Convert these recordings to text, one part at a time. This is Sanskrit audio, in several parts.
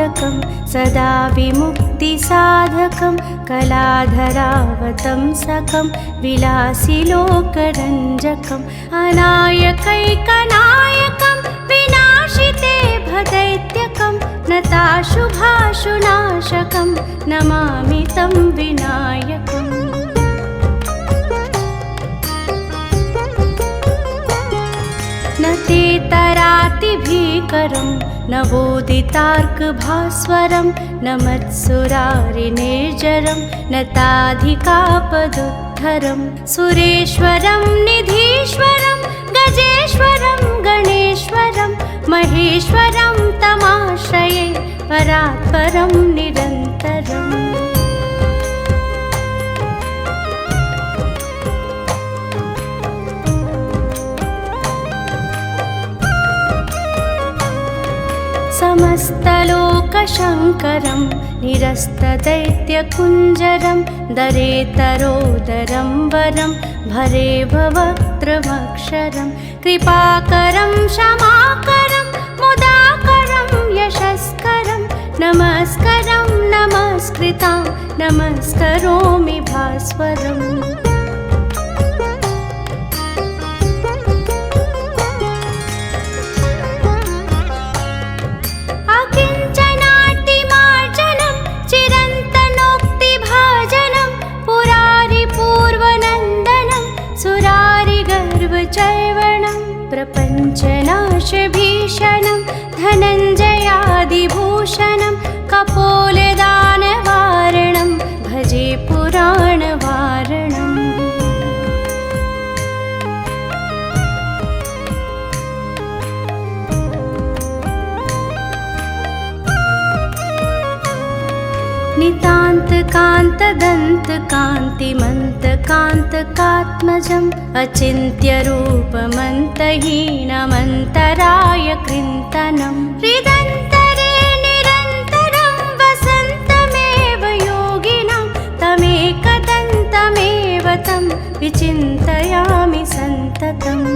साधकं सदा विमुक्तिसाधकं कलाधरावतंसकं विलासिलोकरञ्जकम् अनायकैकनायकं विनाशिते भदैत्यकं नताशुभाशुनाशकं नमामि तं विनायकम्। न ते तरातिभीकरं नवोदितार्कभास्वरं न मत्सुरारिनिर्जरं न ताधिकापदुद्धरं सुरेश्वरं निधीश्वरं गजेश्वरं गणेश्वरं महेश्वरं तमाश्रये परात्परं निरन्तरम्। समस्तलोकशङ्करं निरस्तदैत्यकुञ्जरं दरेतरोदरं वरं भरे भवक्त्रमक्षरं कृपाकरं क्षमाकरं मुदाकरं यशस्करं नमस्करं नमस्कृतां नमस्करोमि भास्वरम्। प्रपञ्चनाशभीषणं धनञ्जयादिभूषणं कपोलदानवारणं भजे पुराणवारणम्। नितान्तकान्तदन्तकान्तिमन्तकान्तकात्मजम् अचिन्त्यरूपमन्तहीनमन्तराय कृन्तनं हृदन्तरे निरन्तरं वसन्तमेव योगिनां तमेकदन्तमेव तं विचिन्तयामि सन्ततम्।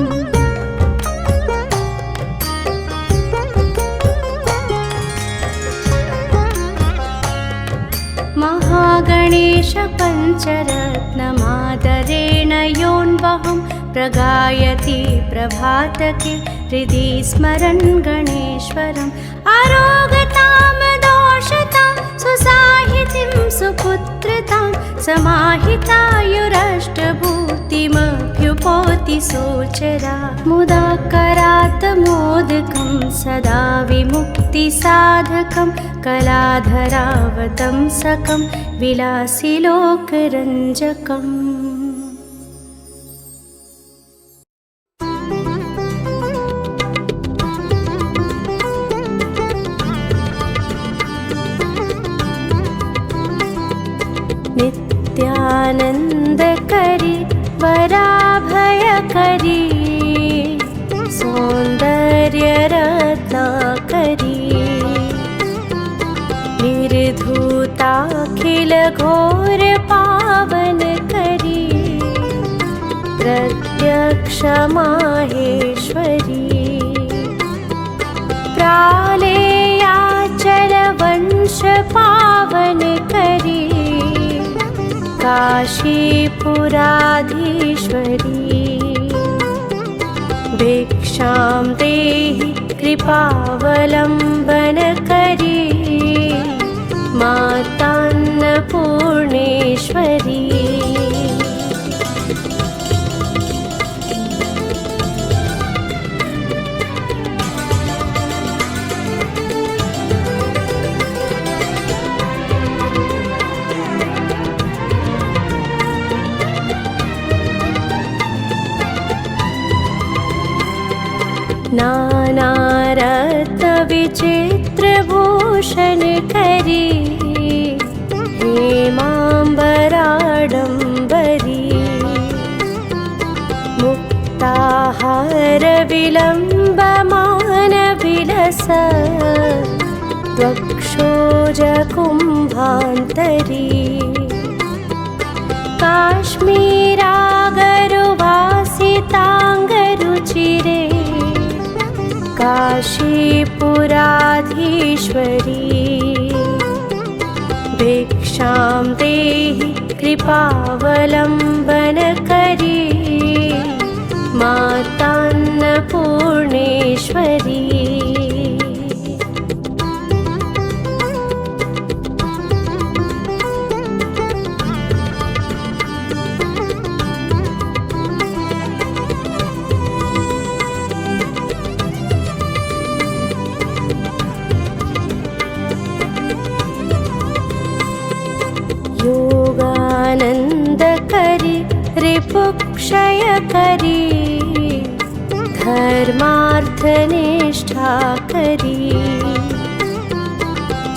महागणेश पञ्चरत्नमादरेण योऽन्वहं प्रगायति प्रभातके हृदि स्मरन् गणेश्वरम् अरोगतां दोषतां सुसाहितिं सुपुत्रतां समाहितायुरष्टभूतिमभ्युपोति सोचरा मुदाकरात् मोदकं सदा विमुक्तिसाधकं कलाधरावतंसकं विलासिलोकरञ्जकम्। नित्यानन्दकरी वराभयकरी सौन्दर्यरत्नाकरी निर्धूताखिलघोर पावनकरी प्रत्यक्ष माहेश्वरी प्रालेयाचल वंश पावनकरी काशीपुराधीश्वरी भिक्षां देहि कृपावलम्बनकरी मातान्नपूर्णेश्वरी। नानारत्नविचित्रभूषणकरी हेमाम्बराडम्बरी मुक्ताहारविलम्बमानविलस त्वक्षोजकुम्भान्तरी काश्मीरागरुभासिताङ्गरुचिरे काशीपुरा भिक्षां देहि कृपावलम्बनकरी मातान्नपूर्णेश्वरी। योगानन्दकरी रिपुक्षयकरी धर्मार्थनिष्ठाकरी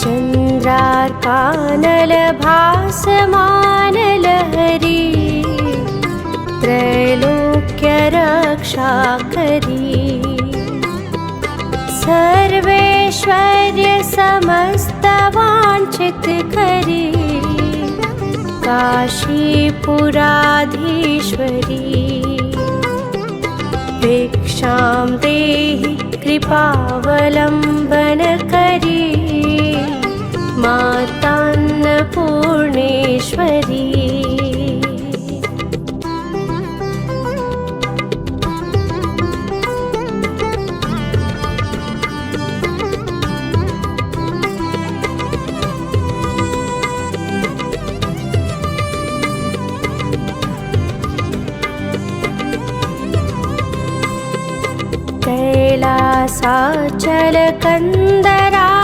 चन्द्रार्कानलभासमानलहरी त्रैलोक्यरक्षाकरी सर्वैश्वर्यसमस्तवाञ्छितकरी काशीपुराधीश्वरी। भिक्षां देहि कृपावलम्बनकरी मातान्नपूर्णेश्वरी।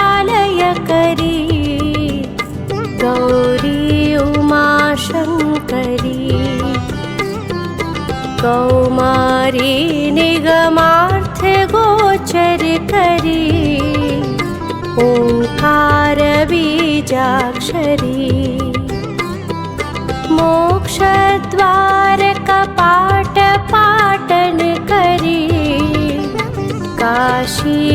कैलासाचलकन्दरालयकरी गौरी उमाशङ्करी कौमारी निगमार्थगोचरकरी ओङ्कारबीजाक्षरी मोक्षद्वारकपाटपाटनकरी काशीपुराधीश्वरी।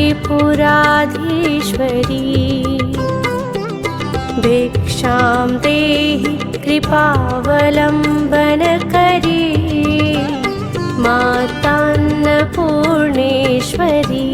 भिक्षां देहि कृपावलम्बनकरी मातान्नपूर्णेश्वरी।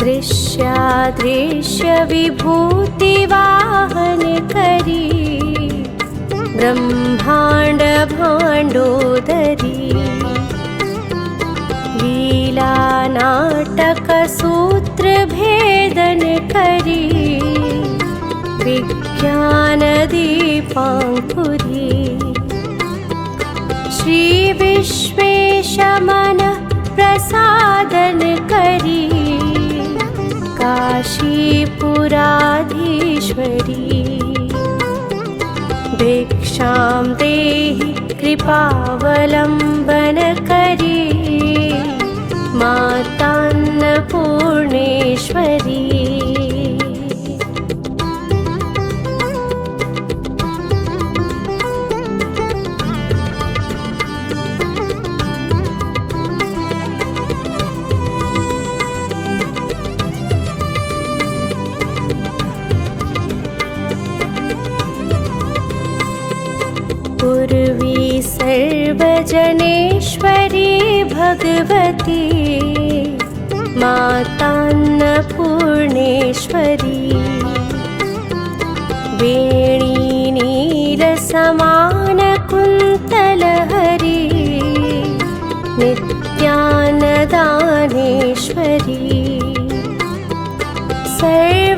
दृश्यादृश्यविभूतिवाहनकरी ब्रह्माण्डभाण्डोदरी लीलानाटकसूत्रभेदनकरी विज्ञानदीपाङ्कुरी श्रीविश्वेशमनःप्रसादनकरी काशीपुराधीश्वरी। भिक्षां देहि कृपावलम्बनकरी मातान्नपूर्णेश्वरी। पूर्वी सर्वजनेश्वरी भगवती मातान्नपूर्णेश्वरी। वेणीनीलसमानकुन्तलहरी नित्यानदानेश्वरी सर्वानन्दकरी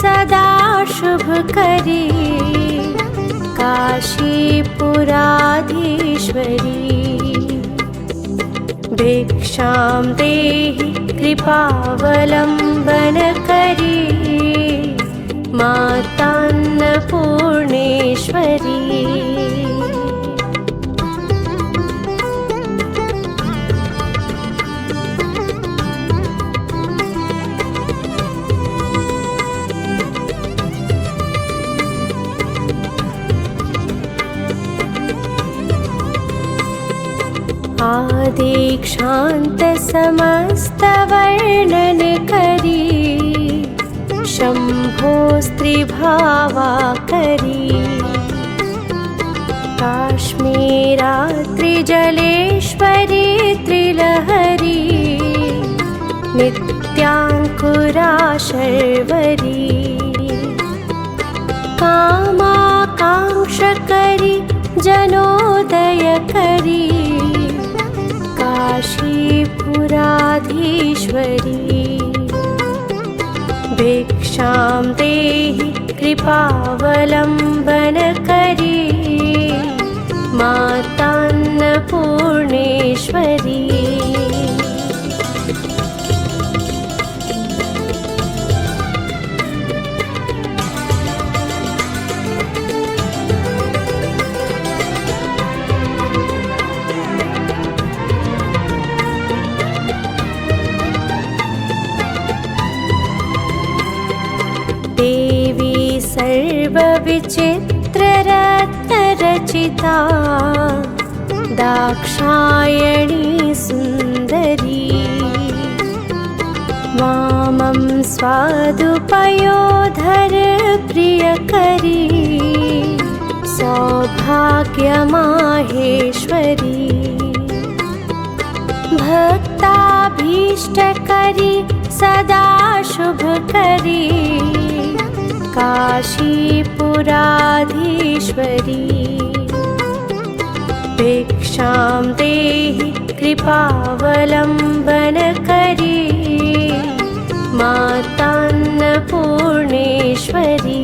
सदा शुभकरी काशीपुराधीश्वरी। भिक्षां देहि कृपावलम्बनकरी मातान्नपूर्णेश्वरी। आदिक्षान्त समस्त वर्णन करी शम्भो स्त्रीभावा करी काश्मीरात्रिजलेश्वरी त्रिलहरी नित्याङ्कुरा शर्वरी कामाकाङ्क्षकरी जनोदयकरी काशीपुराधीश्वरी भिक्षां देहि कृपावलम्बनकरी मातान्नपूर्णेश्वरी देवी सर्वविचित्ररत्नरचिता दाक्षायणी सुन्दरी वामं स्वादुपयोधर प्रियकरी सौभाग्यमाहेश्वरी भक्ताभीष्टकरी सदा शुभकरी काशीपुराधीश्वरी भिक्षां देहि कृपावलम्बनकरी मातान्नपूर्णेश्वरी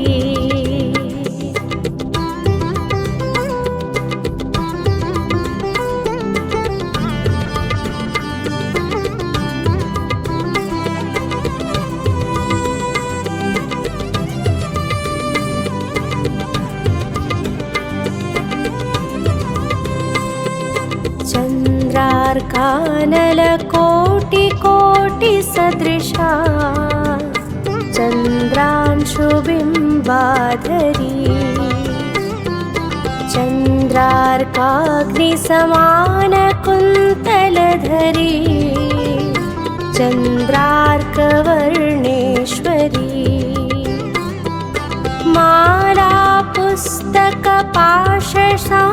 चन्द्रार्कानलकोटिकोटिसदृशा चन्द्रांशुबिम्बाधरी चन्द्रार्काग्निसमानकुन्तलधरी चन्द्रार्कवर्णेश्वरी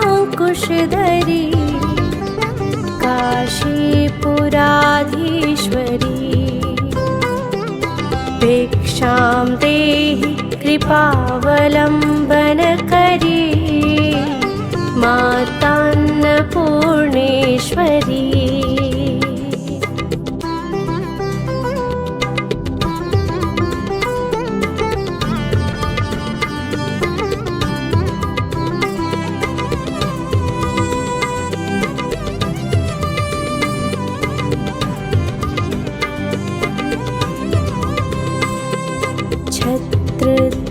मालापुस्तकपाशशाङ्कुशधरी काशीपुराधीश्वरी भिक्षां देहि कृपावलम्बनकरी मातान्नपूर्णेश्वरी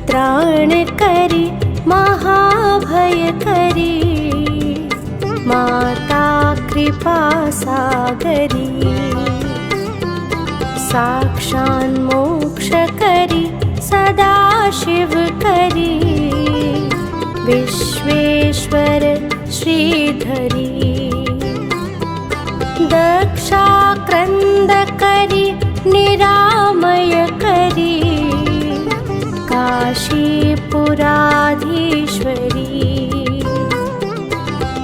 त्राणकरी महाभयकरी माता कृपासागरी साक्षान्मोक्षकरी सदा शिवकरी विश्वेश्वर श्रीधरी दक्षाक्रन्दकरी निरामयकरी काशीपुराधीश्वरी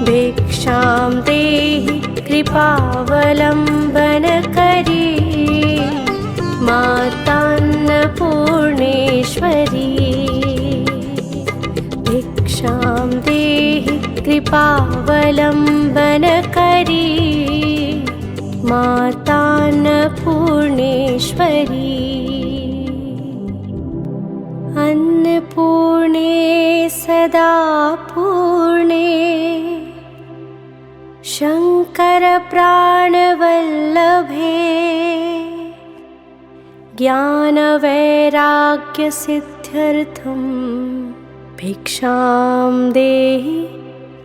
भिक्षां देहि कृपावलम्बनकरी मातान्नपूर्णेश्वरी भिक्षां देहि कृपावलम्बनकरी मातान्नपूर्णेश्वरी अन्नपूर्णे सदा पूर्णे शङ्करप्राणवल्लभे ज्ञानवैराग्यसिद्ध्यर्थं भिक्षां देहि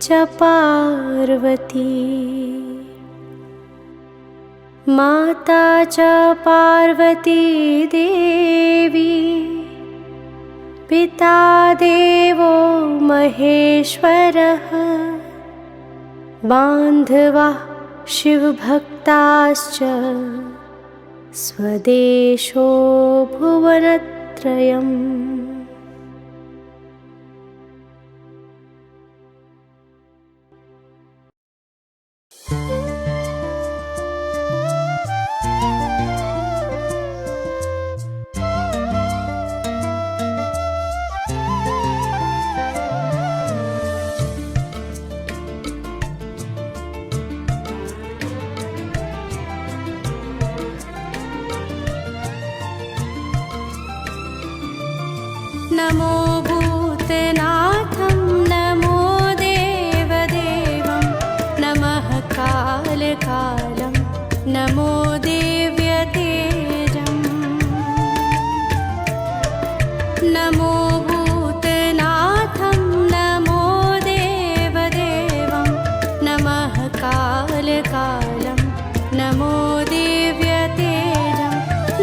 च पार्वती माता च पार्वती देवी पिता देवो महेश्वरः बान्धवाः शिवभक्ताश्च स्वदेशो भुवनत्रयम्। नमो भूतनाथं नमो देवदेवं नमः कालकालं नमो दिव्यतेजम्। नमो भूतनाथं नमो देवदेवं नमः कालकालं नमो दिव्यतेजं।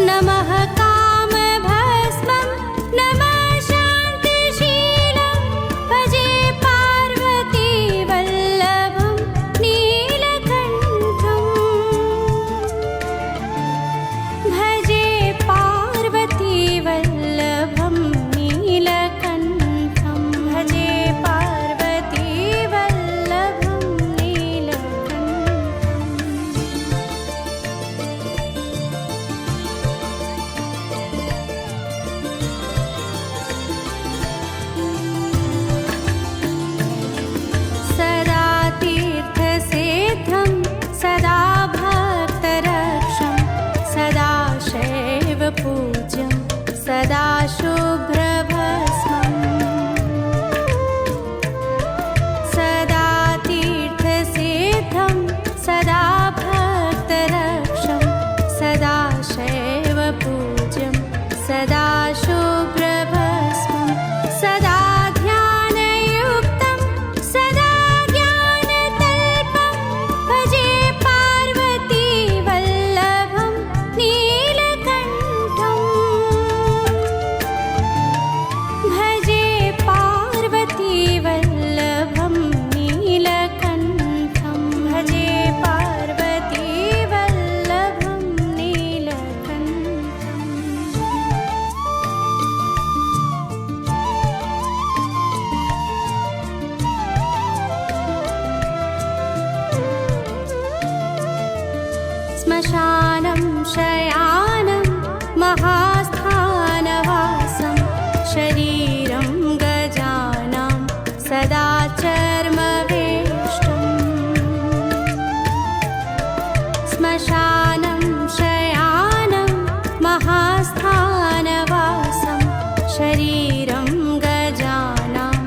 नमः पूज्यं सदा शुभ्रभस्मम्। सदा तीर्थसिद्धं सदा भक्तरक्षं सदा शैव पूज्यं सदा शुभ्रभस्मं। सदा ध्यानयुक्तं सदा ज्ञानतल्पं भजे पार्वती वल्लभं नीलकण्ठम्। भजे पार्वती वल्लभं नीलकण्ठं। भजे पार्वती वल्लभं नीलकण्ठम्। श्मशानं शयानं महास्थानवासं शरीरं गजानां सदा चर्मवेष्टम्। श्मशानं शयानं महास्थानवासं शरीरं गजानां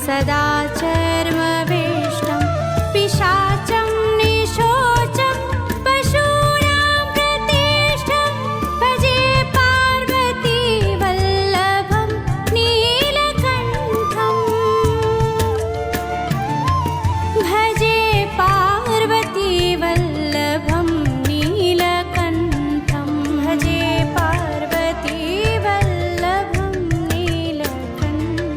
सदा चर्मवेष्टम्। पिशाचं निशोचं पशूनां प्रतिष्ठं भजे पार्वती वल्लभं नीलकण्ठम्। भजे पार्वती वल्लभं नीलकण्ठं। भजे पार्वती वल्लभं नीलकण्ठम्।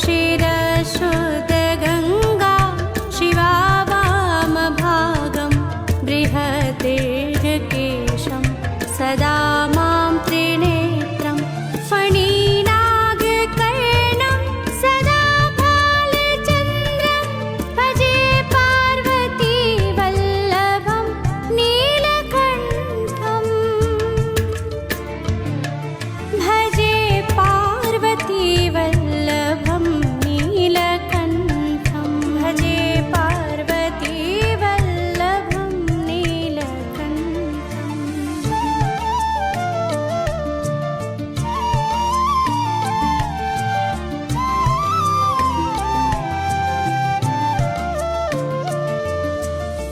शिरशुद्धगङ्गा शिवा वामभागं बृहद्दीर्घकेशं सदा मां त्रिनेत्रं फणिनागकर्णं सदा भालचन्द्रं भजे पार्वती वल्लभं नीलकण्ठम् भजे पार्वती वल्लभं नीलकण्ठं भजे पार्वती वल्लभं नीलकण्ठम्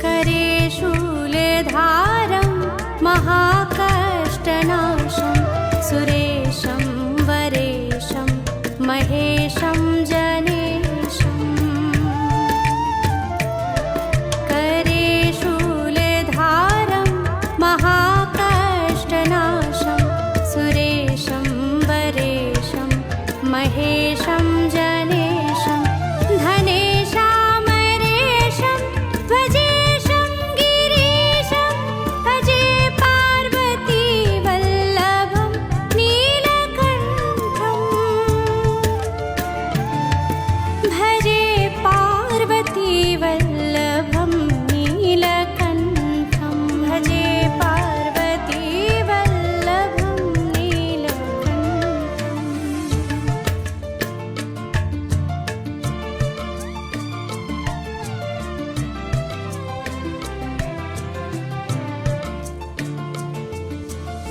करे शूलधारं महाकष्टनाशं सुरेशं वरेशं महेशं जनेशम् करे शूलधारं महाकष्टनाशं सुरेशं वरेशं महेशं जनेशं धनेशामरेशं भजेशं गिरीशं भजे पार्वती वल्लभं नीलकण्ठम् भजे पार्वती वल्लभं नीलकण्ठं भजे पार्वती वल्लभं नीलकण्ठम्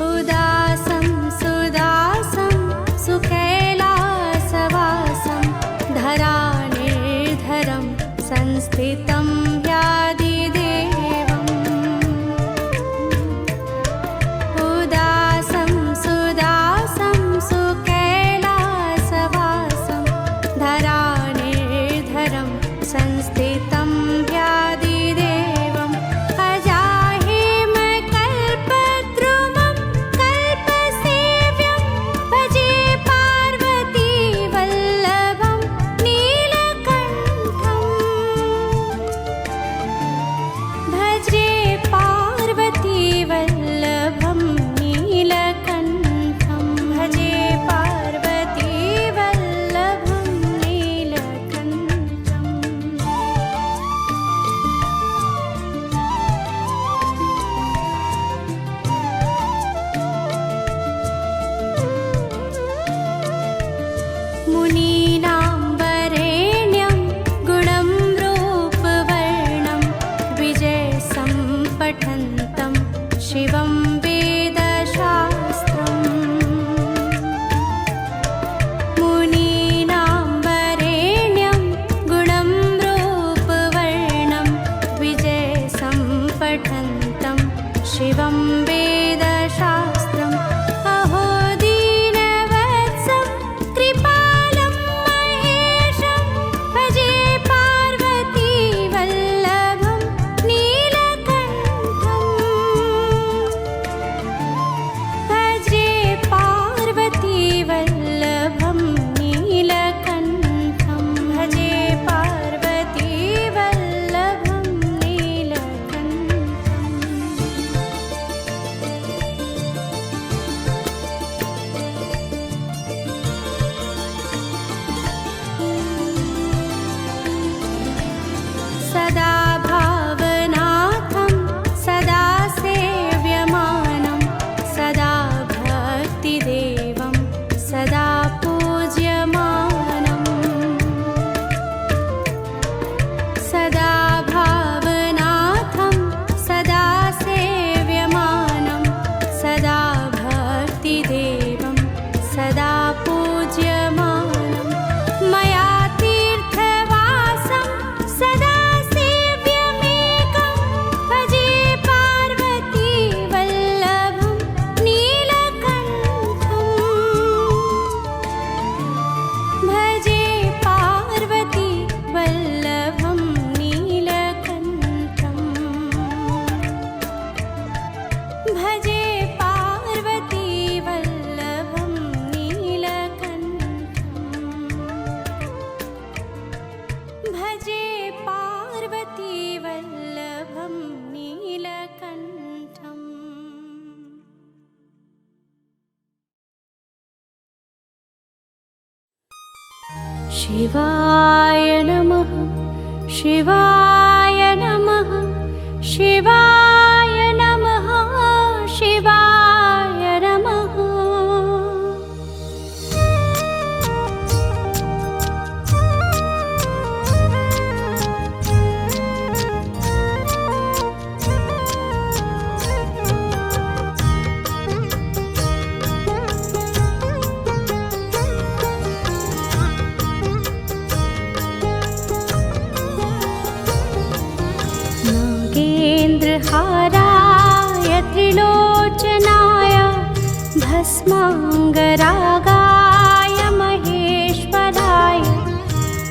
उदासं सुदासं सुकैलासवासं धरानिर्धरं संस्थितं व्याधिदेवम् उदासं सुदासं सुकैलासवासं धरानिर्धरं संस्थितं व्याधिदेवम् अजाहेमकल्पद्रुमं कल्पसेव्यं भजे पार्वती वल्लभं नीलकण्ठम् भजे पार्वती वल्लभं नीलकण्ठं भजे पार्वती वल्लभं नीलकण्ठम् शिवाय नमः शिवाय नमः शिवाय नमः शिवाय नमः। हाराय त्रिलोचनाय भस्माङ्गरागाय महेश्वराय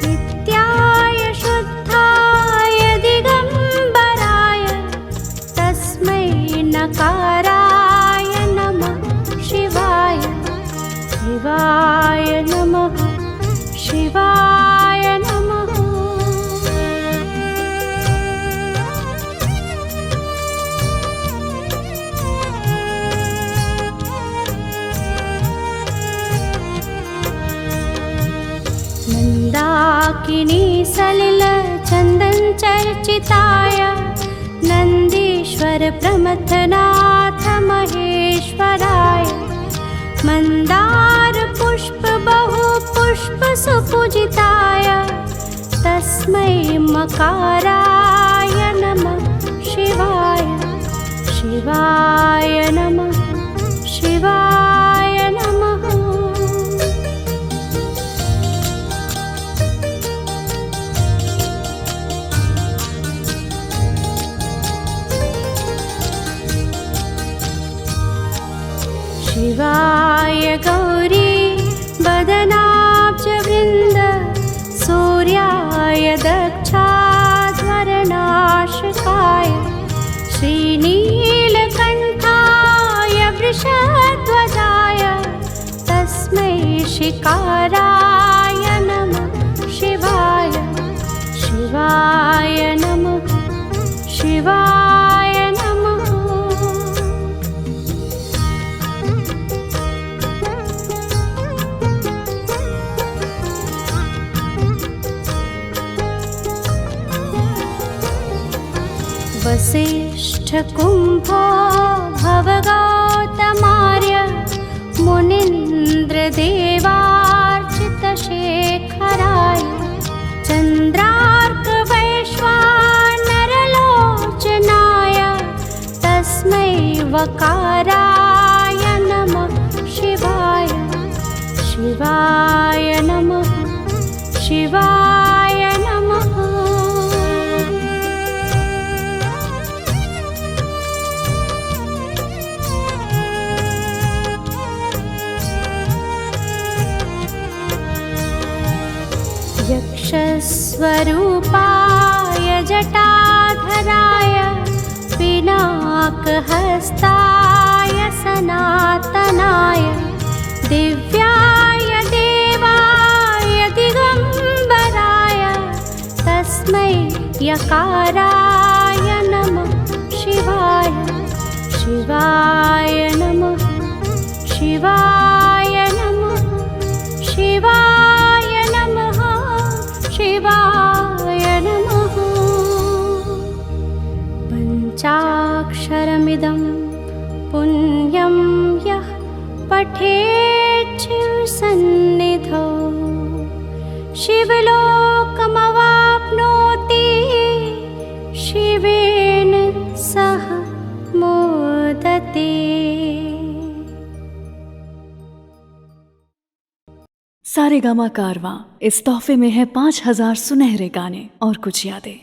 नित्याय शुद्धाय दिगम्बराय तस्मै नकाराय नमः शिवाय शिवाय नमः शिवाय नमः। मंदाकिनी सलिल चंदन चर्चिताय नंदीश्वर प्रमथनाथ महेश्वराय मंदार पुष्प बहु पुष्प सुपूजिताय तस्मै मकाराय नमः शिवाय शिवाय नमः शिवाय नमः। शिवाय गौरी वदनाब्जवृन्द सूर्याय दक्षाध्वरनाशकाय श्रीनीलकण्ठाय वृषध्वजाय तस्मै शिकाराय नमः शिवाय शिवाय नमः शिवाय नमः। वसिष्ठ कुम्भो भवगौतमार्य मुनीन्द्र देवार्चितशेखराय चन्द्रार्क वैश्वानरलोचनाय तस्मै वकाराय नमः शिवाय शिवाय नमः शिवाय नमः। यक्षस्वरूपाय जटाधराय पिनाकहस्ताय सनातनाय दिव्याय देवाय दिगम्बराय तस्मै यकाराय नमः शिवाय शिवाय नमः शिवाय नमः शिवाय नमः शिवाय नमः। पञ्चाक्षरमिदं पुण्यं यः पठेत् शिवसन्निधौ शिवलोकमवाप्नोति शिवेन सह मोदते। सारेगामा कारवां इस तोहफे में है 5000 सुनहरे गाने और कुछ यादें।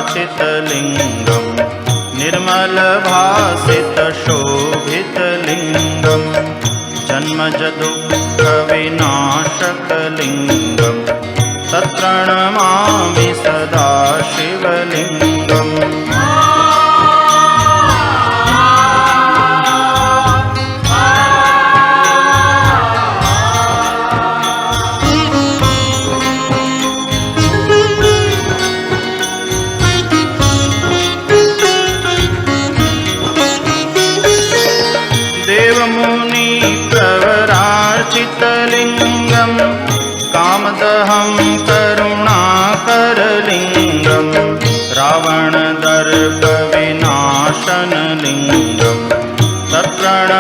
ब्रह्ममुरारिसुरार्चितलिङ्गं निर्मलभासितशोभितलिङ्गं जन्मजदुःखविनाशकलिङ्गं तत्प्रणमामि सदा शिवलिङ्गम्।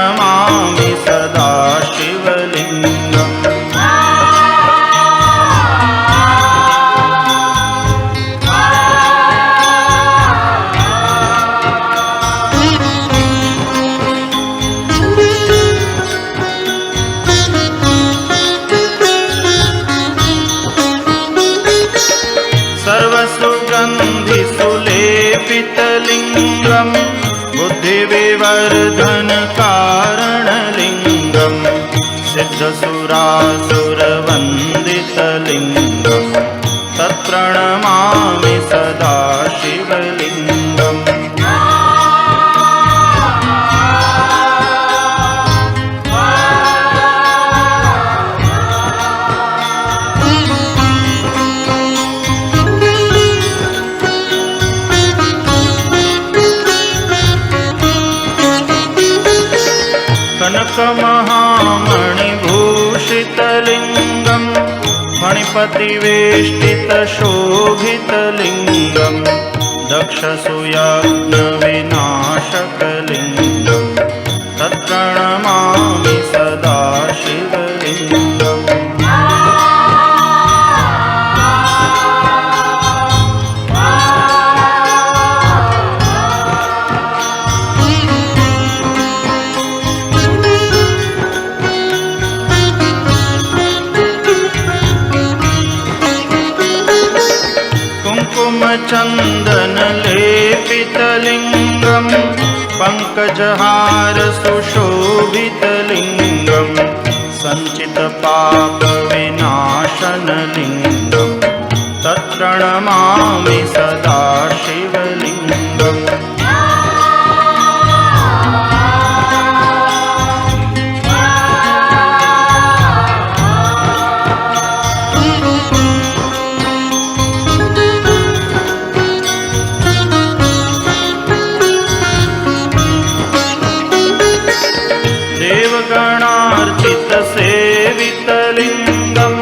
तत्प्रणमामि सदा शिवलिङ्गम् सर्वसुगन्धिसुलेपितलिङ्गम् बुद्धिविवर्धनकारणलिङ्गम् सिद्धसुरासुरवन्दितलिङ्गम् तत्प्रणमामि सदा शिवलिङ्गम् कनकमहामणिभूषितलिङ्गम् फणिपतिवेष्टितशोभितलिङ्गम् दक्षसूयाग्निविनाशकलिङ्गम् तत्प्रणमामि सदा शिवलिङ्गम् कुङ्कुमचन्दनलेपितलिङ्गम् पङ्कजहारसुशोभितलिङ्गम् सञ्चितपापविनाशनलिङ्गम् तत्प्रणमामि सदा शिवलिङ्गम् देवगणार्चितसेवितलिङ्गम्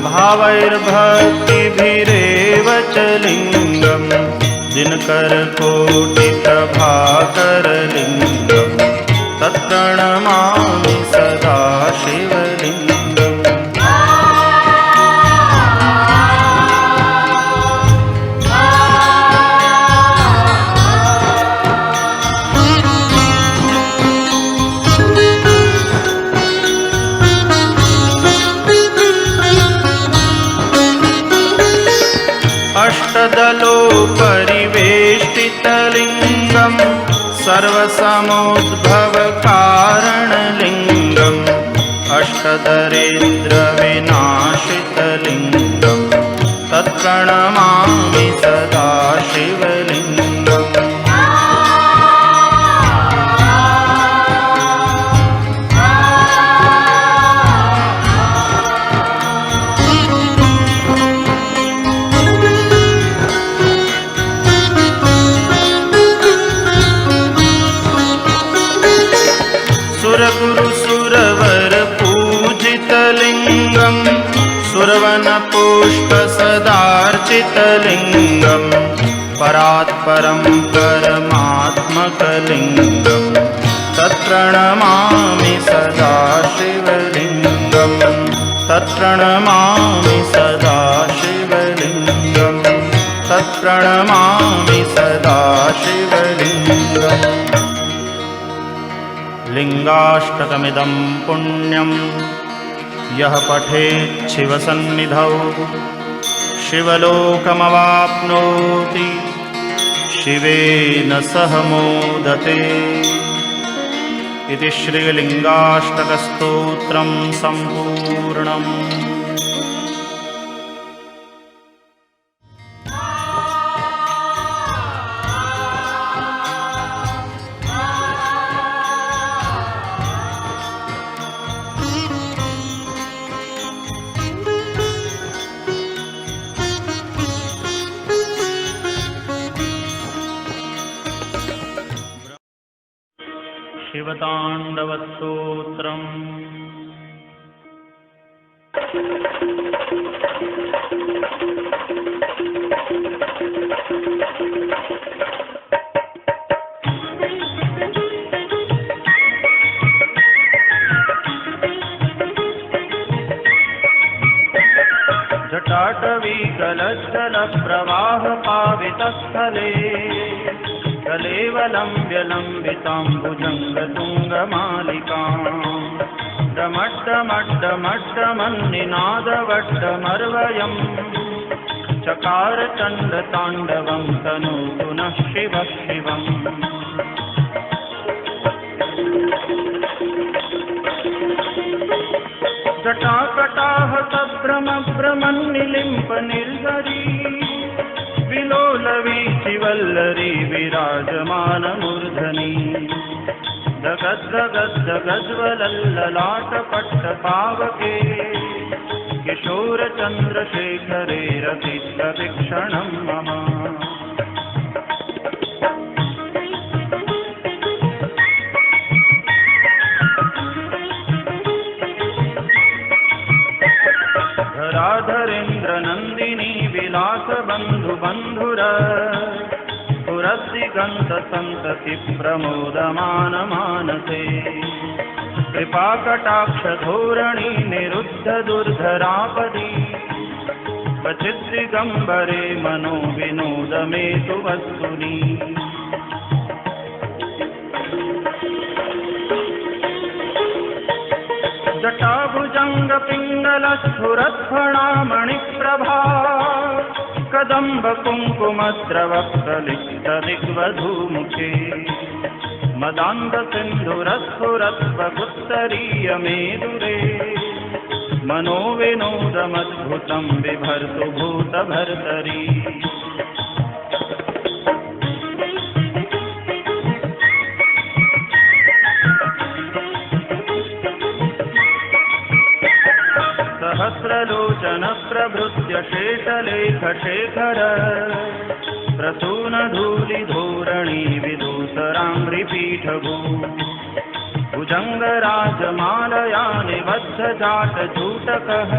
भावैर्भक्तिभिरेव च लिङ्गम् दिनकरकोटिप्रभाकरलिङ्गम् तत्प्रणमामि सदा शिवलिङ्गम् अष्टदलोपरिवेष्टितलिङ्गम् सर्वसमुद्भवकारणलिङ्गम् अष्टदरिद्रविनाशितलिङ्गम् तत्प्रणमामि सदा शिवलिङ्गम् सुरगुरुसुरवरपूजितलिङ्गम् सुरवनपुष्पसदार्चितलिङ्गम् परात्परं परमात्मकलिङ्गम् तत्प्रणमामि सदा शिवलिङ्गम् तत्प्रणमामि सदा शिवलिङ्गम् तत्प्रणमामि सदा शिवलिङ्गम् लिङ्गाष्टकमिदं पुण्यं यः पठेत् शिवसन्निधौ शिवलोकमवाप्नोति शिवेन सह मोदते इति श्रीलिङ्गाष्टकस्तोत्रं सम्पूर्णम्। शिवताण्डवस्तोत्रम्। गलज्जलप्रवाहपावितस्थले कलेवलम्ब्यलम्बिताम्बुजङ्गतुङ्गमालिकाम् डमड्डमड्डमड्डमन्निनादवड्डमर्वयम् चकार चण्डताण्डवं तनोतु नः शिवः शिवम्। जटाकटाह सभ्रमभ्रमन्निलिम्पनिर्झरी विलोलवीचिवल्लरी विराजमानमूर्धनि दगद्दगद्दगज्ज्वलल्ललाटपट्टपावके किशोरचन्द्रशेखरे रतिप्रवीक्षणं मम। धराधरेन्द्रनन्दिनी विलासबन्धुबन्धुर पुरस्दिगन्तसन्तति प्रमोदमानमानसे कृपाकटाक्षधोरणी निरुद्धदुर्धरापदी क्वचिद्दिगम्बरे मनो विनोदमेतु वस्तुनि। जटाभुजङ्गपिङ्गलस्फुरत्फणामणिप्रभा कदम्बकुङ्कुमद्रवप्रलिप्तदिग्वधूमुखे मदान्धसिन्धुरस्फुरत्वगुत्तरीयमेदुरे मनोविनोदमद्भुतं बिभर्तु भूतभर्तरी। सहस्रलोचन प्रभृत्य शेषलेखशेखर प्रसूनधूलिधोरणी विदूसराङ्घ्रिपीठभू भुजङ्गराजमालया निबद्धजाटचूटकः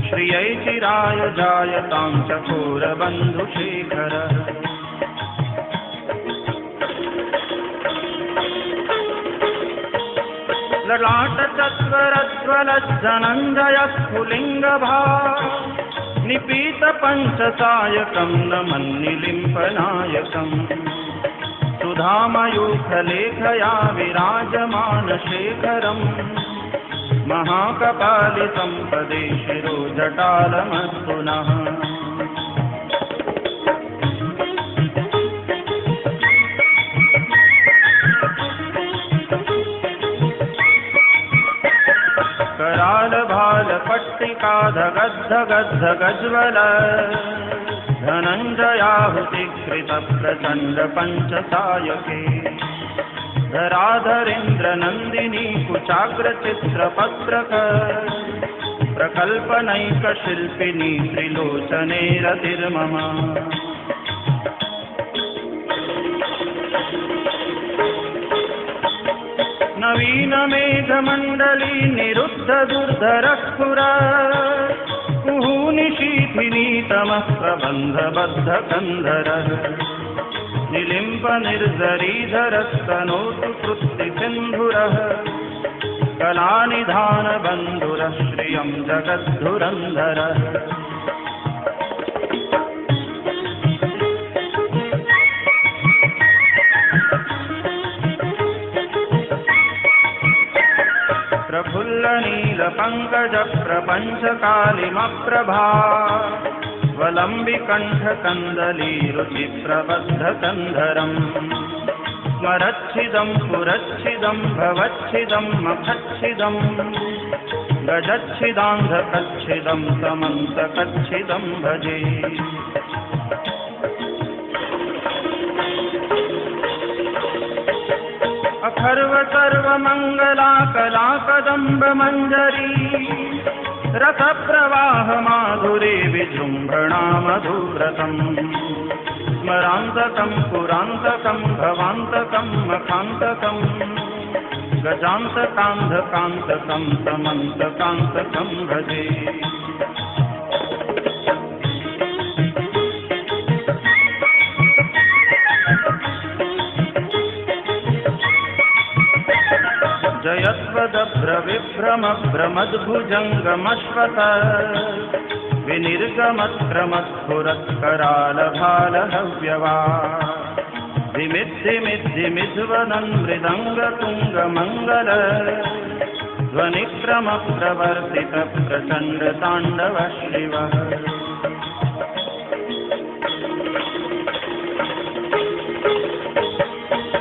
श्रियै चिराय जायतां चकोरबन्धुशेखर। ललाटचत्वरज्वलज्जनञ्जयस्फुलिङ्गभा निपीतपञ्चसायकं नमन्निलिम्पनायकम् सुधामयूखलेखया विराजमानशेखरम् महाकपालितं पदे शिरोजटालमस्तु नः। करालभालपट्टिकाधगद्धगद्धगज्ज्वल धनञ्जयाहुतिकृतप्रचण्डपञ्चसायके धराधरेन्द्रनन्दिनी कुचाग्रचित्रपत्रक प्रकल्पनैकशिल्पिनी त्रिलोचने रतिर्मम। नवीनमेघमण्डली निरुद्धदुर्धरस्फुर कुहूनिशीथिनीतमः प्रबन्धबद्धकन्धरः निलिम्पनिर्झरीधरस्तनोतु कृत्तिसिन्धुरः कलानिधानबन्धुरः श्रियं जगद्धुरन्धरः। प्रफुल्लनीलपङ्कजप्रपञ्चकालिमप्रभा स्वलम्बिकण्ठकन्दलीरुचिप्रबद्धकन्धरम् स्मरच्छिदं पुरच्छिदं भवच्छिदं मखच्छिदं गजच्छिदान्धकच्छिदं समन्तकच्छिदं भजे। अथर्व सर्वमङ्गला कलाकदम्ब मञ्जरी रसप्रवाह माधुरे विजृम्भणा मधुव्रतम् स्मरान्तकं पुरान्तकं भवान्तकं मखान्तकं गजान्तकान्धकान्तकं समन्तकान्तकं भजे। जयत्वदभ्रविभ्रमभ्रमद्भुजङ्गमश्वत विनिर्गमत्क्रमस्फुरत्करालभालहव्यवा धिमिद्धिमिद्धिमिध्वनन् मृदङ्गतुङ्गमङ्गल ध्वनिक्रमप्रवर्तितप्रचण्डताण्डव शिवः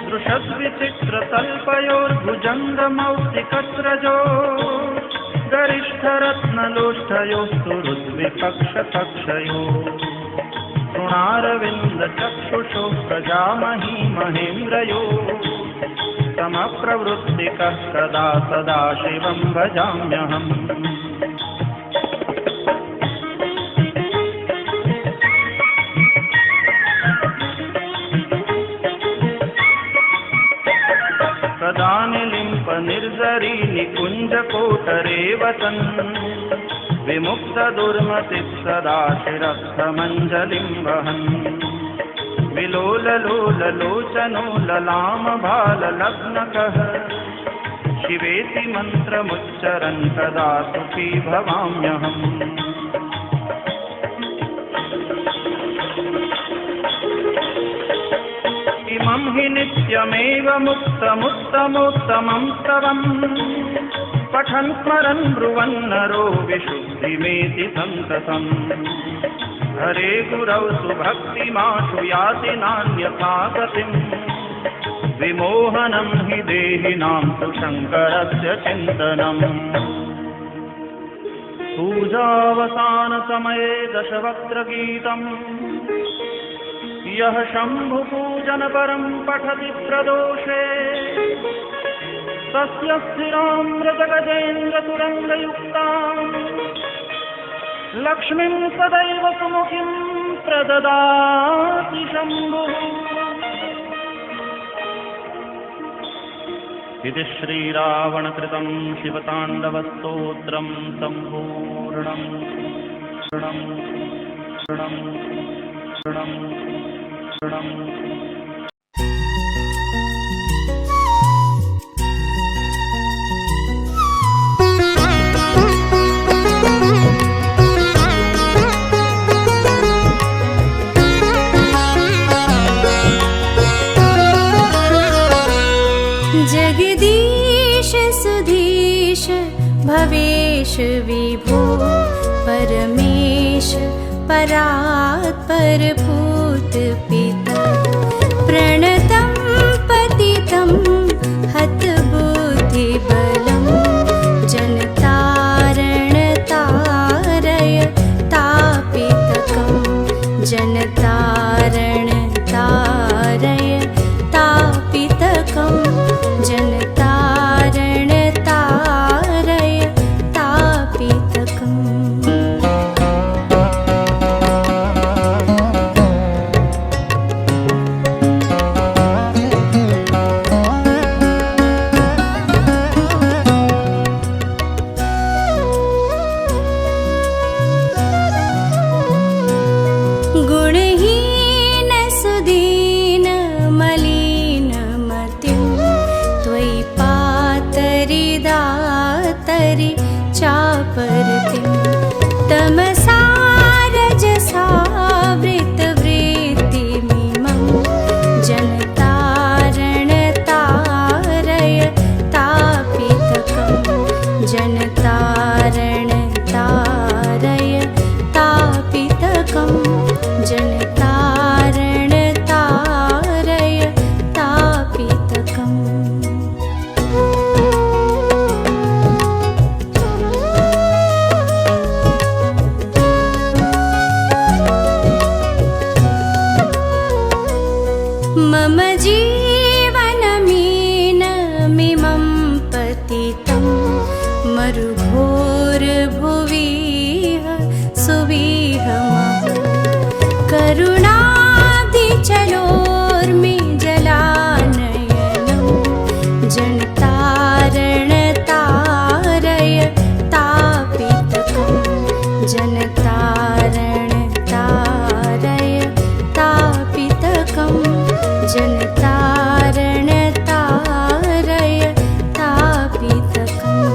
दृशद्विचित्रतल्पयोर्भुजङ्गमौक्तिकस्रजो गरिष्ठरत्नलोष्ठयोः सुहृद्विपक्षकक्षयोः तृणारविन्दचक्षुषोः प्रजामही महेन्द्रयोः समप्रवृत्तिकः कदा सदा शिवं भजाम्यहम् कदा निलिम्पनिर्झरी निकुञ्जकोटरे वसन् विमुक्तदुर्मतिः सदा शिरस्थमञ्जलिं वहन् विलोललोललोचनो ललामभाललग्नकः शिवेति मन्त्रमुच्चरन् कदा सुखी भवाम्यहम् इमं हि नित्यमेव मुक्तमुत्तमोत्तमं स्तवम् पठन् स्मरन् ब्रुवन्नरो विशुद्धिमेति सन्ततम् हरे गुरौ सुभक्तिमाशु याति नान्यथा गतिम् विमोहनं हि देहिनां तु शङ्करस्य चिन्तनम् पूजावसानसमये दशवक्त्रगीतम् यः शम्भुपूजनपरं पठति प्रदोषे तस्य स्थिरामृतगजेन्द्रतुरङ्गयुक्ताम् लक्ष्मीं सदैव सुमुखीं प्रददाति शम्भुः। इति श्रीरावणकृतं शिवताण्डवस्तोत्रं सम्पूर्णम्। जगदीश सुधीश भवेश विभो परमेश परात्पर भूत पिता प्रणतं पतितं हतबुद्धिबलं जनतारण तारय तापितकं जनतारण तारय तापितकं जनतारण तारय तापितकम्। गुणहीन सुदीन मलिन मतिं त्वयि पातरि दातरि चापरतिं तमसा रजसा वृत्तवृत्तिमिमं जनतारण तारय तापितकं जनतारण तारय तापितकं जनतारण तारय तापितकम्। मम जीवनमीनमिमं पतितं मरुभोर्भुविह सुविहमः करुणाब्धिचलोर्मि जलानयनं जनतारण तारय तापितकं जनतारण तारय तापितकं जनतारण तारय तापितकम्।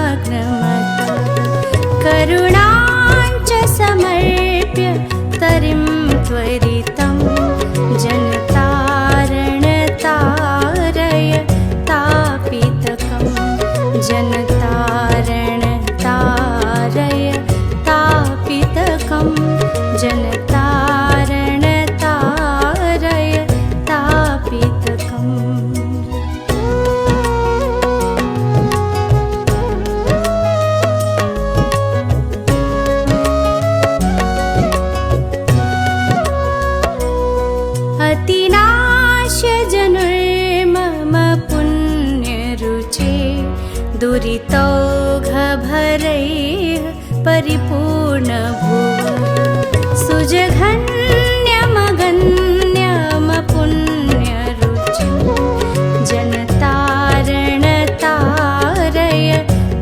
नग्नमतः करुणाञ्च समर्प्य तरिं त्वरितं जनतारणतारय तापितकं जनतारणतारय तापितकं जनतारणतारय तापितकम् अतिनाश्य जनुर्मम पुण्यरुचे दुरितौघभरैः परिपूर्णभुवः सुजघन्यमगन्यमपुण्यरुचिं जनतारणतारय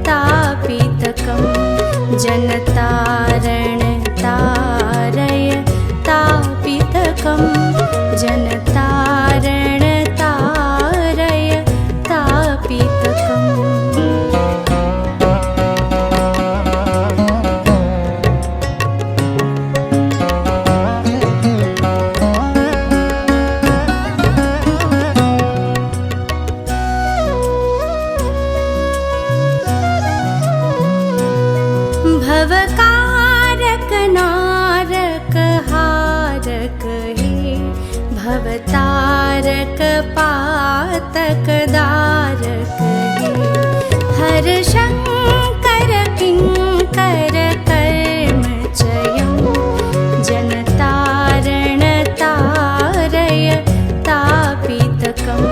तापितकं जनतारणतारय तापितकं जनतारणतारय तापितकम् भवकारक नारक हारक हे भवतारक पातक दारक हे हर शंकर किंकर कर्म चयं जनतारणतारय तापितकं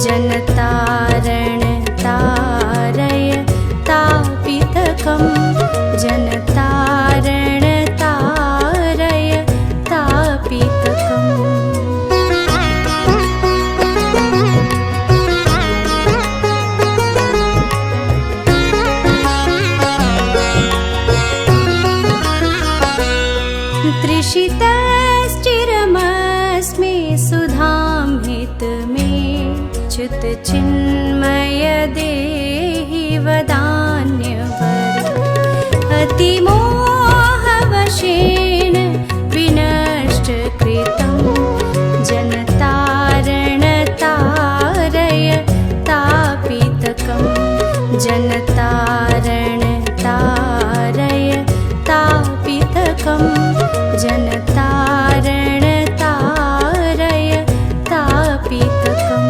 जनतारणतारय तापितकं जनतारणतारय तापितकम् त्रिषितश्चिरमस्मि सुधां हितमे च्युत चिन्मय देहि वदान्यवर अतिमोहवशेन विनष्ट कृतं जनतारणतारय तापितकं जनतारणतारय तापितकं जनतारणतारय तापितकम्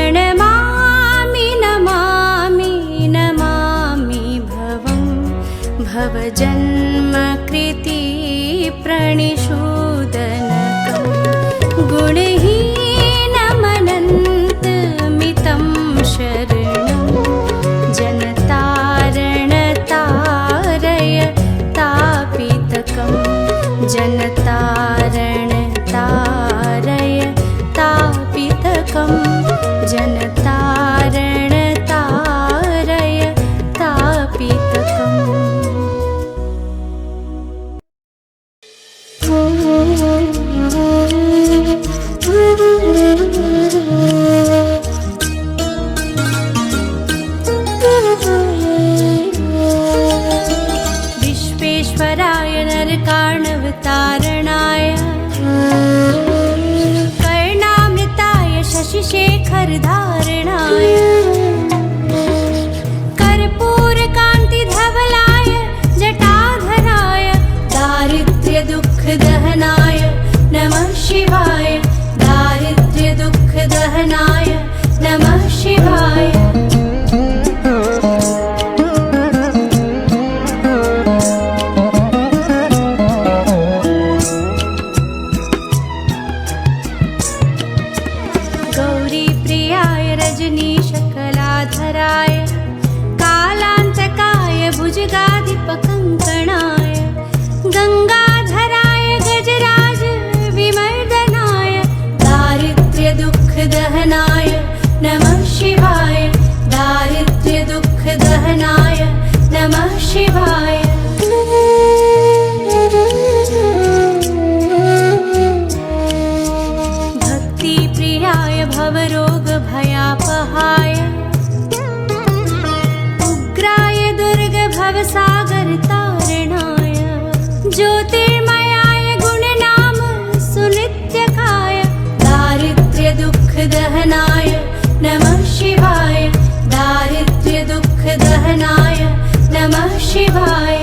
प्रणमामि नमामि नमामि भवं भवजन्मकृति प्रणिषूदनकं गुणहीनमनन्तमितं शरणं जनतारणतारय तापितकं जनतारणतारय तापितकं जनतारणतारय तापितकम् विश्वेश्वराय नरकार्णवतारणाय कर्णामृताय शशिशेखरधारणाय कर्पूरकान्तिधवलाय जटाधराय दारिद्र्यदुःखदहनाय नमः शिवाय दारिद्र्यदुःखदहनाय नमः शिवाय गौरीप्रियाय रजनीशकलाधराय कालान्तकाय भुजगाधिपकङ्कणाय गङ्गाधराय गजराज विमर्दनाय दारिद्र्यदुःखदहनाय नमः शिवाय दुःखदहनाय नमः शिवाय। भक्तिप्रियाय भवरोगभयापहाय उग्राय दुर्गभवसागरतारणाय ज्योतिर्मयाय गुणनाम सुनित्यकाय दारिद्र्यदुःखदहनाय नमः शिवाय। दारिद्र्यदुःखदहनाय नमः शिवाय।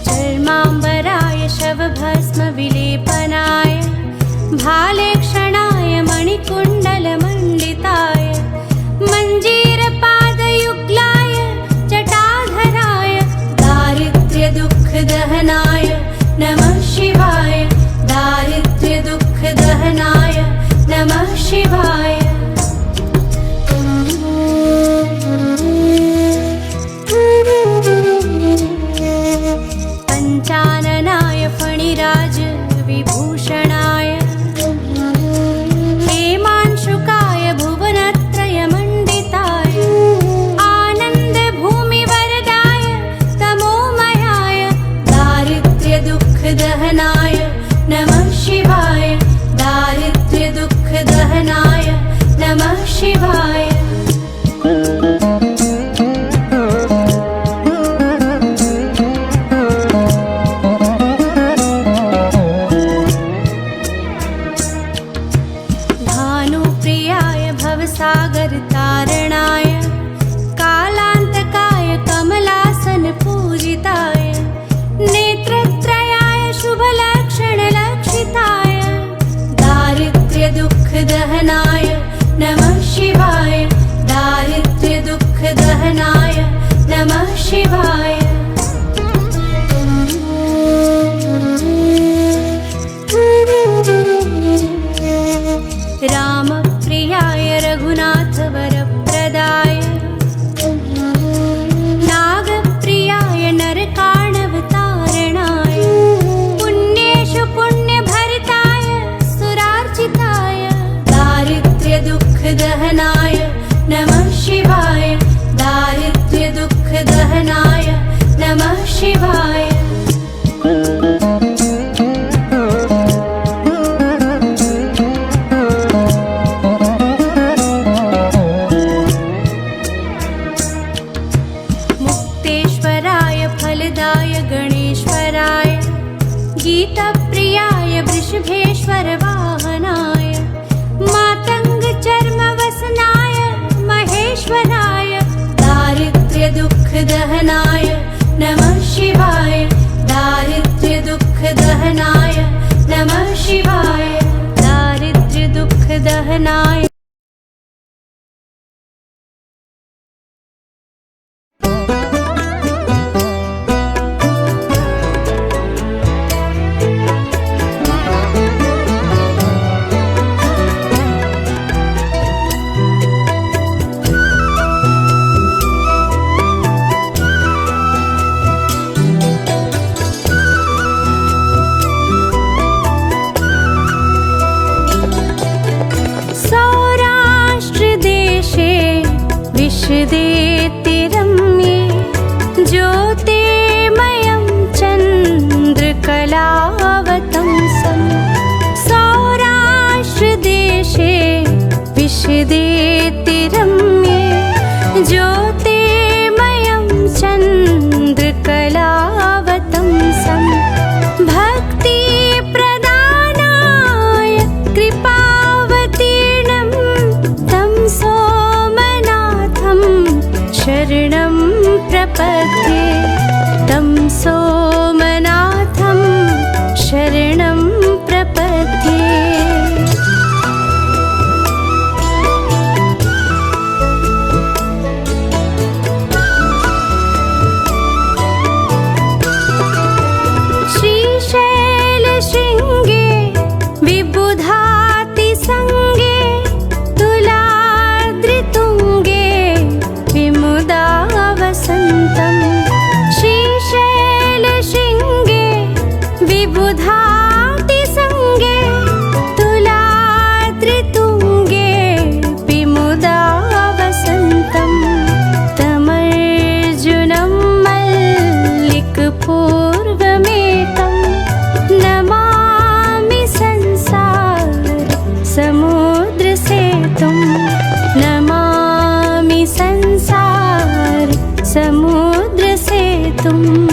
चर्माम्बराय शवभस्मविलेपनाय भालेक्षणाय मणिकुण्डलमण्डिताय मञ्जीरपादयुग्लाय जटाधराय दारिद्र्यदुःखदहनाय नमः शिवाय। दारिद्र्यदुःखदहनाय नमः शिवाय। पञ्चाननाय फणिराज विभूषणाय हेमांशुकाय भुवनत्रयमण्डिताय आनन्दभूमिवरदाय तमोमयाय दारिद्र्यदुःखदहनाय नमः शिवाय। दारिद्र्यदुःखदहनाय नमः शिवाय। भानुप्रियाय भवसागरतारणाय कालान्तकाय कमलासनपूजिताय नेत्रत्रयाय शुभलक्षणलक्षिताय दारिद्र्यदुःखदहनाय नमः शिवाय। दारिद्र्यदुःखदहनाय नमः शिवाय। रामप्रियाय रघुनाथवरप्रदाय नागप्रियाय नरकाणवतारणाय पुण्येषु पुण्यभरिताय सुरार्चिताय दारिद्र्यदुःखदहनाय नमः शिवाय। दारिद्र्यदुःखदहनाय नमः शिवाय। मुक्तेश्वराय फलदाय गणेश्वराय गीतप्रियाय वृषभेश्वर वाहनाय मातङ्गचर्मवसनाय महेश्वराय दारिद्र्यदुःखदहनाय नमः शिवाय। दारिद्र्यदुःखदहनाय नमः शिवाय। दारिद्र्यदुःखदहनाय विशदेतिरम्ये ज्योतिर्मयं चन्द्रकलावतंसं सौराष्ट्रदेशे विशदेतिरम्ये ज्योतिर्मयं चन्द्रकलावतंसं भक्तिप्रदानाय कृपावतीर्णं तं सोमनाथं शरणं प्रपद्ये। तं सोमनाथं भवितुम्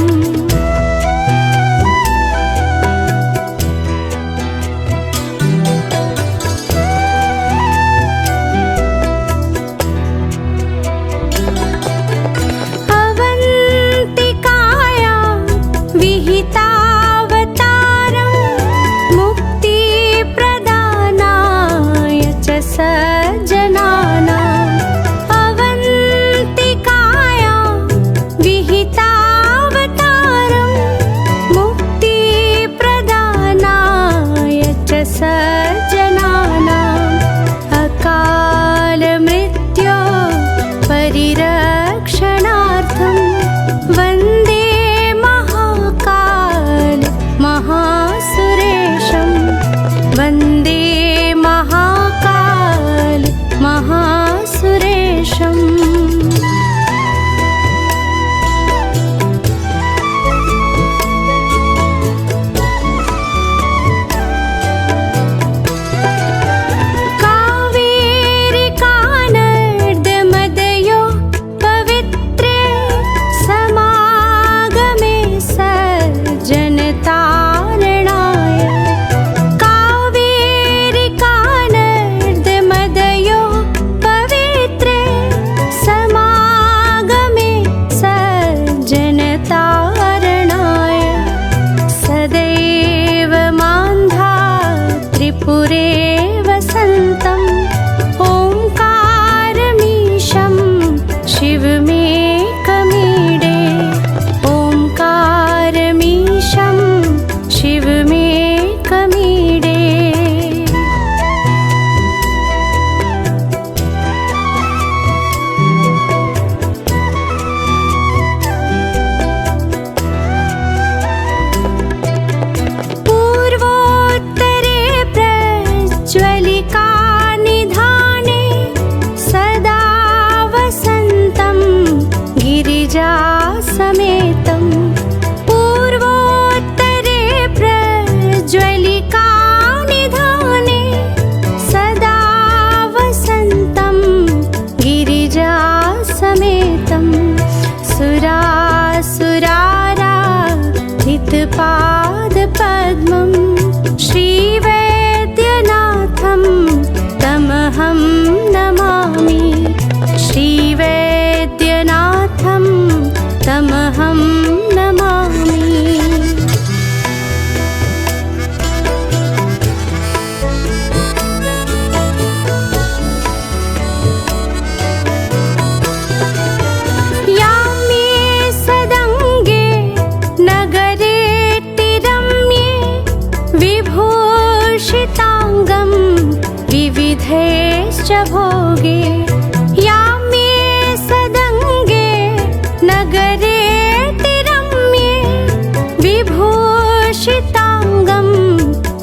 पादपद्मं श्रीवैद्यनाथं तमहं नमामि। श्रीवैद्यनाथं तमहं नमामि। विविधैश्च भोगे याम्ये सदङ्गे नगरेऽतिरम्ये विभूषिताङ्गं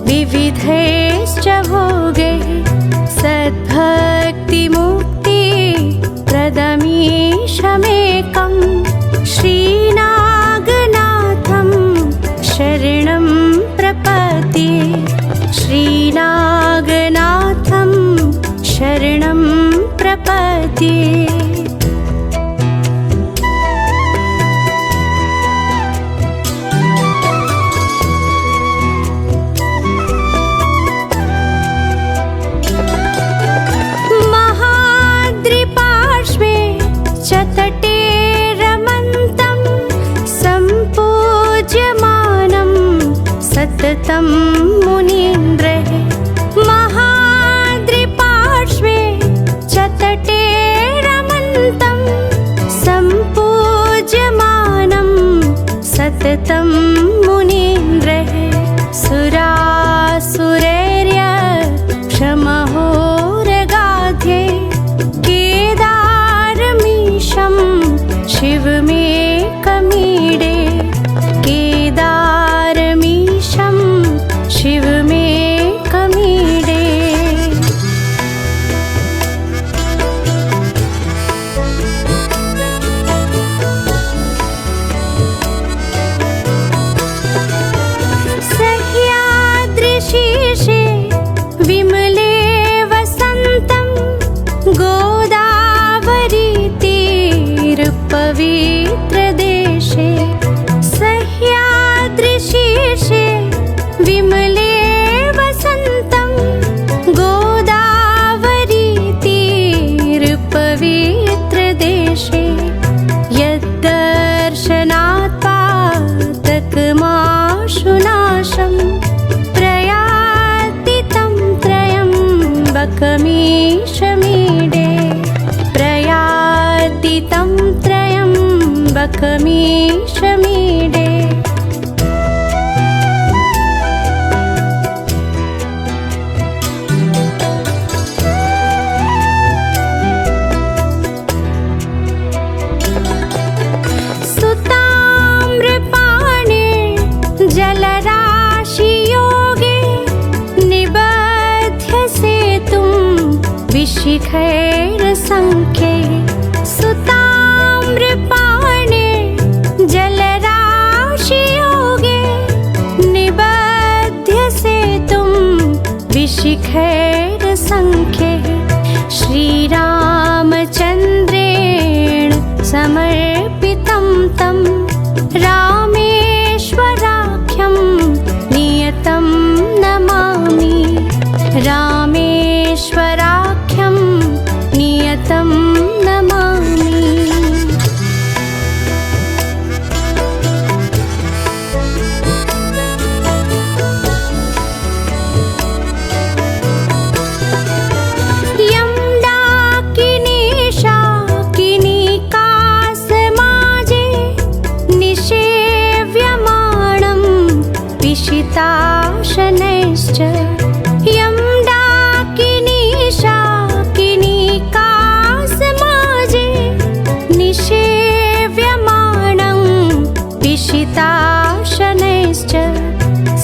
विविधैश्च भोगे सद्भक्तिमुक्ति प्रदमीशमेकं श्रीनागनाथं शरणं प्रपद्ये। श्रीनागनाथं शरणं प्रपद्ये। महाद्रिपार्श्वे च तटे रमन्तं सम्पूज्यमानं सततं मुनीन्द्रैः। महाद्रिपार्श्वे च तटे रमन्तं सम्पूज्यमानं सततं मुनीन्द्रैः। सुरासुरैर्यक्षमहोरगाध्ये केदारमीशं शिवमेकमीडे। केदारमीशं शिवमेकमीडे। सह्याद्रिशीर्षे विमले वसन्तं गोदावरीतीरपवित्रदेशे। त्र्यम्बकमीशमीडे प्रयाति तं त्र्यम्बकमीशमीडे सुताम्रपाणे जलराशियोगे निबध्य सेतुं विशिखैरसङ्ख्ये सुताम्रपाणे जलराशियोगे निबध्य सेतुं विशिखैरसङ्ख्ये श्रीरामचन्द्रेण समर्पितं तं रामेश्वराख्यं नियतं नमामि रामेश्वराख्यं नियतं नमामि यं डाकिनी शाकिनी कासमाजे निषेव्यमाणं पिशिताशनैश्च यं डाकिनी शाकिनी कासमाजे निषेव्यमाणं पिशिताशनैश्च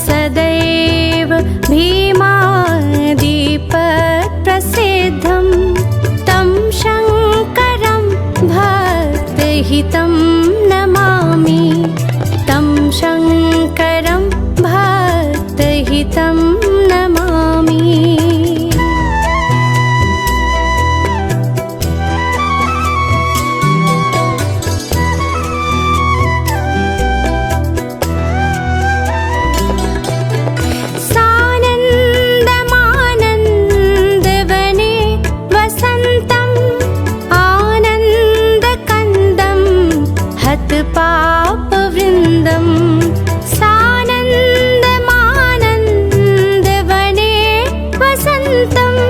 सदैव भीमादीपप्रसिद्धं तं शङ्करं भक्तहितं नमामि तं शङ्करं भक्तहितं नमामि सानन्दमानन्दवने वसन्तम् आनन्दकन्दं हतपापवृन्दं सानन्दमानन्दवने वसन्तम्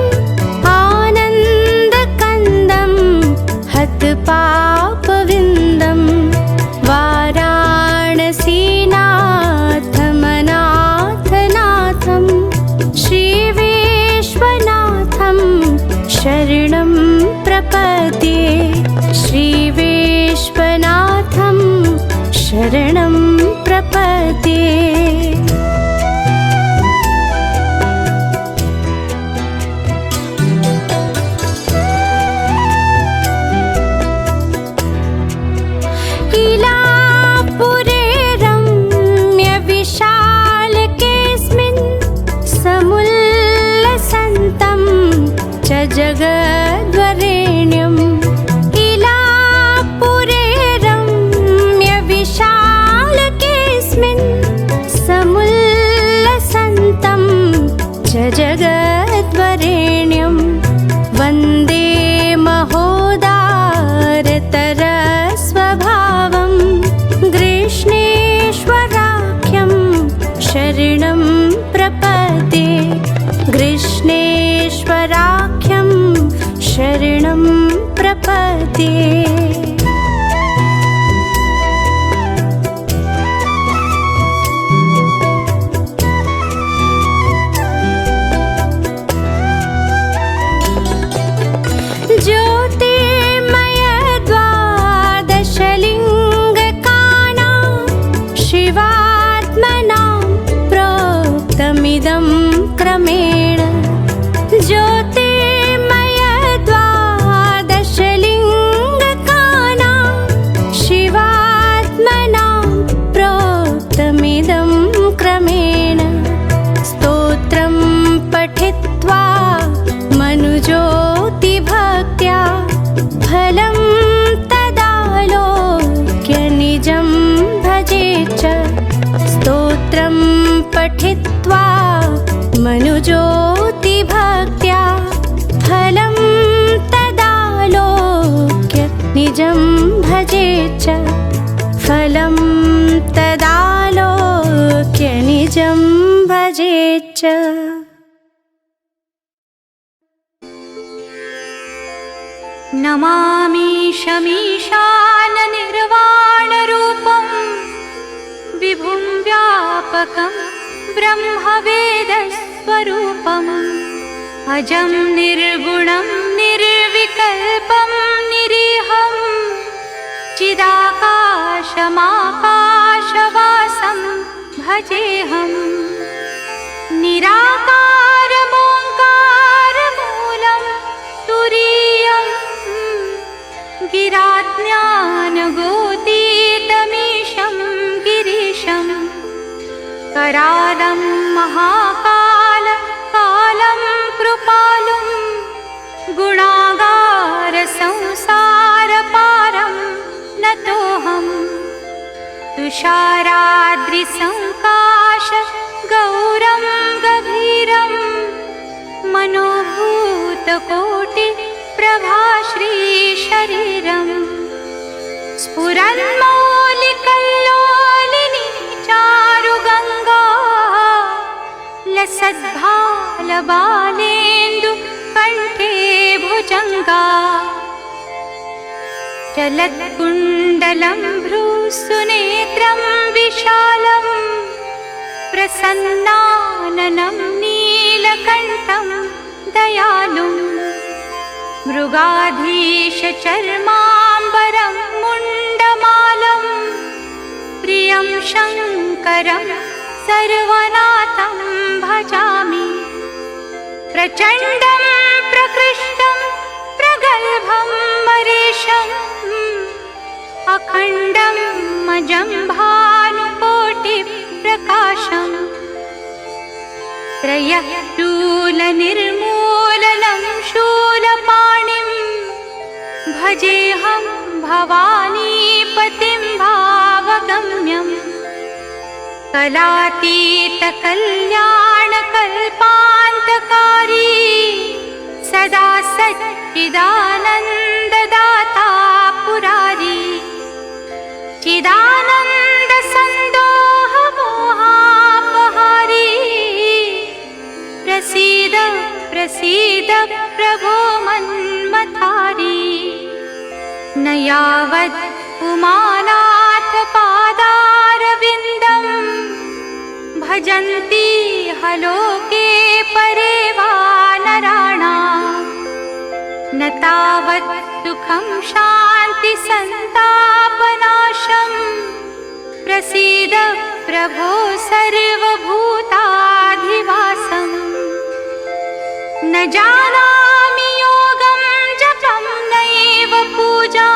आनन्दकन्दं हतपापवृन्दं वाराणसीनाथमनाथनाथं श्रीविश्वनाथं शरणं प्रपद्ये श्रीविश्वनाथं शरणं प्रपद्ये इलापुरे रम्यविशालकेऽस्मिन् समुल्लसन्तं च जगद्वरेण्यम् इलापुरे रम्यविशालकेऽस्मिन् समुल्लसन्तं च जगद्वरेण्यं वन्दे महोदारतरस्वभावं गृष्णेश्वराख्यं शरणं प्रपद्ये गृष्णेश्वराख्यं शरणं प्रपद्ये ज्योतिर्मयद्वादशलिङ्गकानां शिवात्मनां प्रोक्तमिदं क्रमेण ज्योतिर्मयद्वादशलिङ्गकानां शिवात्मनां प्रोक्तमिदं क्रमेण स्तोत्रं पठित्वा मनुज्योतिभक्त्या फलं तदालोक्य निजं भजे च स्तोत्रं पठित्वा मनुज्योतिभक्त्या फलं तदालोक्य निजं भजे च फलं तदालोक्य निजं भजे च। नमामि शमीशाननिर्वाणरूपं विभुं व्यापकं ब्रह्मवेदस्वरूपम् अजं निर्गुणं निर्विकल्पं निरीहं चिदाकाशमाकाशवासं भजेऽहम् निराकारमोङ्कारमूलं तुरीयं गिराज्ञानगोतीतमीशं गिरीशं करालं महाकालं कृपालुं गुणागारसंसारपारं नतोऽहम् तुषाराद्रिसङ्काश गौरं गभीरं मनोभूतकोटिप्रभाश्रीशरीरं स्फुरन्मौलिकल्लोलिनी चारुगङ्गा लसद्भालबालेन्दुकण्ठे भुजङ्गा चलत्कुण्डलं भ्रूसुनेत्रं विशालं प्रसन्नाननं नीलकण्ठं दयालुं मृगाधीशचर्माम्बरं मुण्डमालं प्रियं शङ्करं सर्वनाथं भजामि प्रचण्डं प्रकृष्टं प्रगल्भं मरीशम् अखण्डं मजं भानुकोटिप्रकाशम् त्रयशूलनिर्मूलनं शूलपाणिं भजेऽहं भवानीपतिं भावगम्यं कलातीतकल्याणकल्पान्तकारी सदा सच्चिदानन्ददाता पुरारी चिदानन्दसन्दोहमोहापहारी प्रसीद प्रसीद प्रभो मन्मथारी न यावत् उमानाथ पादारविन्दं भजन्ति हलोके परे वा नराणाम् न तावत् सुखं शान्ति सन्तापनाशं प्रसीद प्रभो सर्वभूताधिवासम् न जानामि योगं जपं नैव पूजा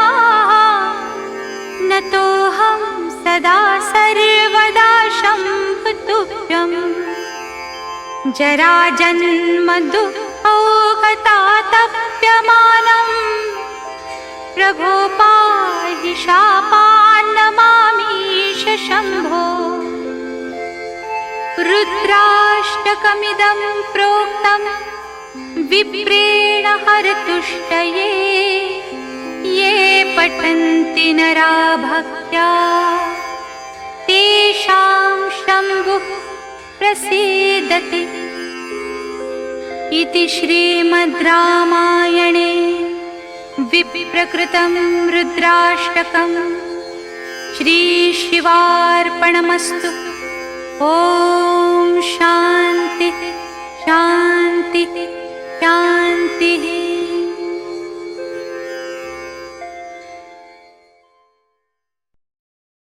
न तोऽहं सदा सर्वदा शम्भुतुभ्यं जराजन्म दुःखौघतातप्यमानं प्रभो पाहि शापान्नमामीश शम्भो रुद्राष्टकमिदं प्रोक्तं विप्रेण हरतुष्टये ये पठन्ति नरा भक्त्या तेषां शम्भुः प्रसीदति इति श्रीमद् रामायणे विप्रकृतं रुद्राष्टकं श्रीशिवार्पणमस्तु। ॐ शान्ति शान्ति शान्ति।